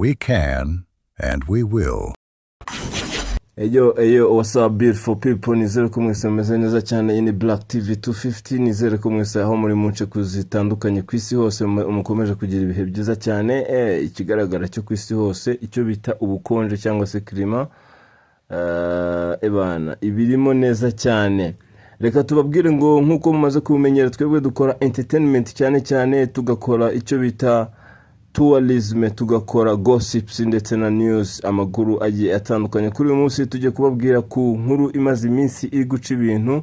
We can and we will. Eyo, what's up beautiful people? Nizere ko mwese mumeze neza cyane. Ini Black TV 250. Nizere ko mwese aho muri munce kuzitandukanye ku isi hose mukomeje kugira ibihe byiza cyane. Ikigaragara cyo ku isi hose icyo bita ubukonje cyangwa se klima ebana ibirimo neza cyane. Reka tubabwire ngo nkuko mumaze kumenyera twebwe dukora entertainment cyane tugakora icyo bita tourism, tugakora gossips ndetse na news, amakuru agiye atandukanye. Kuri uyu munsi tujye kubabwira ku nkuru imaze iminsi iri guca ibintu,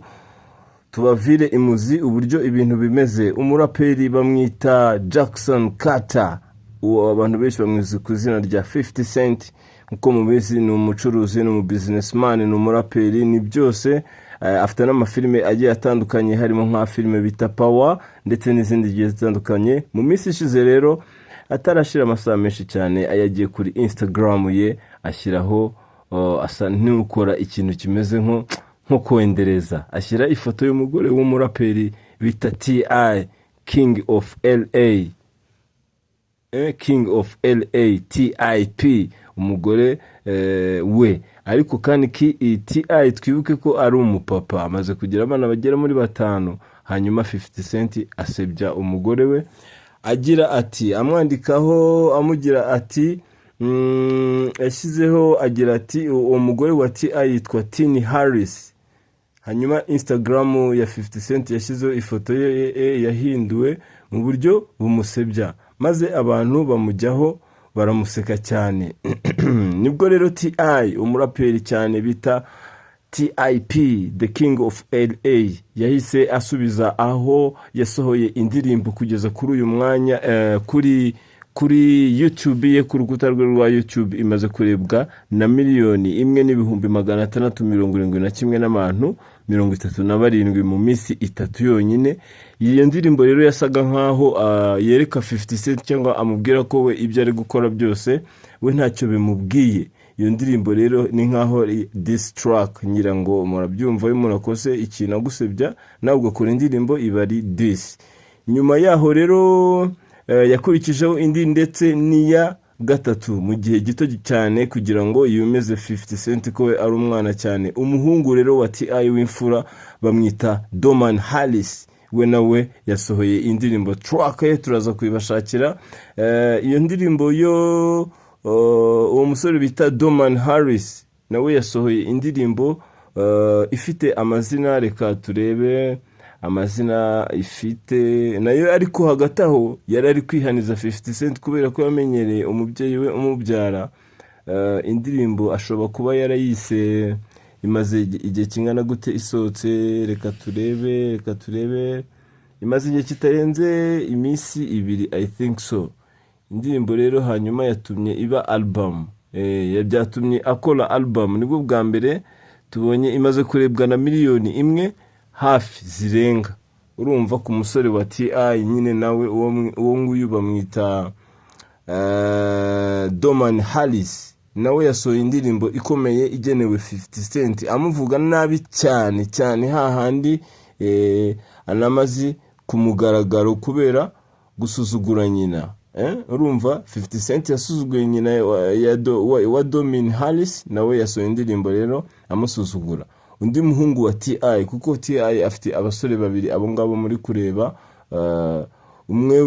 tubavire imuzi uburyo ibintu bimeze. Umuraperi bamwita Jackson Carter, uwo abantu benshi bamwizi ku izina rya 50 Cent. Nkuko mubizi ni umucuruzi, ni umubusinessman, ni umuraperi, ni byose. Afite n'amafilme agiye atandukanye, harimo nka filme bita Power ndetse n'izindi zigiye zitandukanye. Mu minsi ishize rero atarashira amasaha menshi cyane ayagiye kuri Instagram ye ashyiraho asa n'ukora ikintu kimeze nko kwendereza, ashyira ifoto y'umugore w'umuraperi bita T.I. King of LA, King of LA T.I.P. umugore we. Ariko kandi T.I. twibuke ko ari umupapa, amaze kugira abana bagera muri 5. Hanyuma 50 Cent asebya umugore we agira ati, amwandikaho amugira ati yashyizeho agira ati uwo mugore wa T.I. yitwa Tini Harris. Hanyuma Instagram ya 50 Cent yashyizeho ifoto ye yahinduwe mu buryo bumusebya, maze abantu bamujyaho baramuseka cyane. Nibwo rero T.I. umuraperi cyane bita T.I.P. the King of LA yahise asubiza aho yasohoye indirimbo kugeza kuri uyu mwanya kuri YouTube ye, ku rukuta rwa YouTube imaze kurebwa na 1,671,000 n'abantu 37 mu minsi 3 yonyine. Iyo ndirimbo rero yasaga nkaho yereka 50 Cent cyangwa amubwira ko we ibyo ari gukora byose we ntacyo bimubwiye. Iyo ndirimbo rero ni nkaho diss track, ngira ngo murabyumva iyo murakose ikintu agusebya nawe ugakora indirimbo iba ari diss. Nyuma yaho rero yakurikijeho indi ndetse niya gatatu mu gihe gito cyane kugira ngo yumeze 50 Cent ko we ari umwana cyane. Umuhungu rero wa T.I. w'imfura bamwita Doman Harris, we nawe yasohoye indirimbo track ye, turaza kubibashakira. Iyo ndirimbo yo uwo musore bita Doman Harris nawe yasohoye indirimbo ifite amazina, reka turebe amazina ifite nayo. Ariko hagati aho yari ari kwihaniza 50 Cent kubera ko yamenyereye umubyeyi we umubyara. Indirimbo ashobora kuba yarayise imaze igihe kingana gute isohotse, reka turebe imaze igihe kitarenze iminsi 2, I think so. Indirimbo rero hanyuma yatumye iba album, byatumye akora album. Nibwo bwa mbere tubonye imaze kurebwa na 1 miliyoni hafi zirenga. Urumva ku musore wa T.I. nyine nawe uwo nguyu bamwita Doman Harris, nawe yasohoye indirimbo ikomeye igenewe 50 Cent amuvuga nabi cyane hahandi anamazi kumugaragaro kubera gusuzugura nyina. Urumva 50 Cent yasuzuguye nyina wa Doman Harris, nawe yasohoye indirimbo rero amusuzugura. Undi muhungu wa T.I. kuko T.I. afite abasore babiri abo ngabo muri kureba, umwe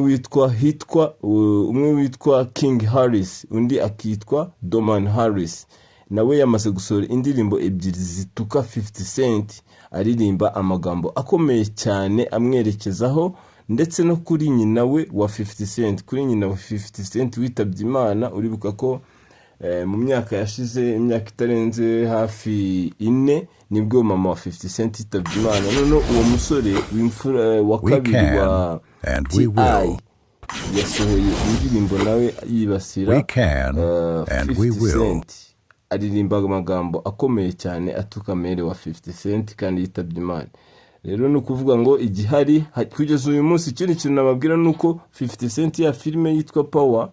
witwa King Harris, undi akitwa Doman Harris. Nawe yamaze gusohora indirimbo 2 zituka 50 Cent, aririmba amagambo akomeye cyane amwerekezaho ndetse no kuri nyina we wa 50 Cent. Kuri nyina wa 50 Cent witabye Imana, uribuka ko mu myaka yashize, imyaka itarenze hafi 4, nibwo mama wa 50 Cent yitabye Imana. None uwo musore w'imfura wa kabiri wa T.I. yasohoye indirimbo nawe yibasira 50 Cent, aririmba amagambo akomeye cyane atuka mere wa 50 Cent kandi yitabye Imana. Rero no kuvuga ngo igihari kugeza uyu munsi ikindi kintu nababwira nuko 50 Cent ya filme yitwa Power,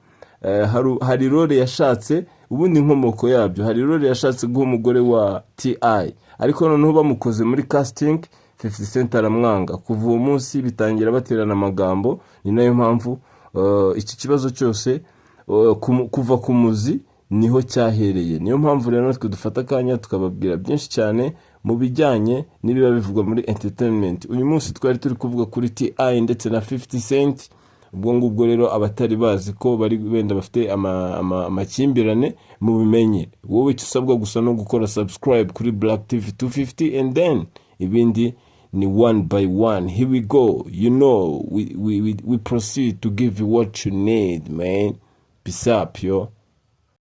hari role yashatse, ubundi inkomoko yabyo hari role yashatse guha umugore wa T.I. ariko noneho bamukoze muri casting 50 Cent aramwanga. Kuva uwo munsi bitangira baterana amagambo, ni nayo mpamvu iki kibazo cyose kuva ku muzi niho cyahereye. Niyo mpamvu rero natwe dufata akanya tukababwira byinshi cyane mu bijyanye n'ibiba bivugwa muri entertainment. Uyu munsi twari turi kuvuga kuri T.I ndetse na 50 Cent. Ubwo ngubwo rero abatari bazi ko bari wenda bafite amakimbirane mu bimenye. Wowe icyo usabwa gusa no gukora subscribe kuri Black TV 250 and then ibindi ni one by one. Here we go. You know, we proceed to give you what you need, man. Peace up, yo.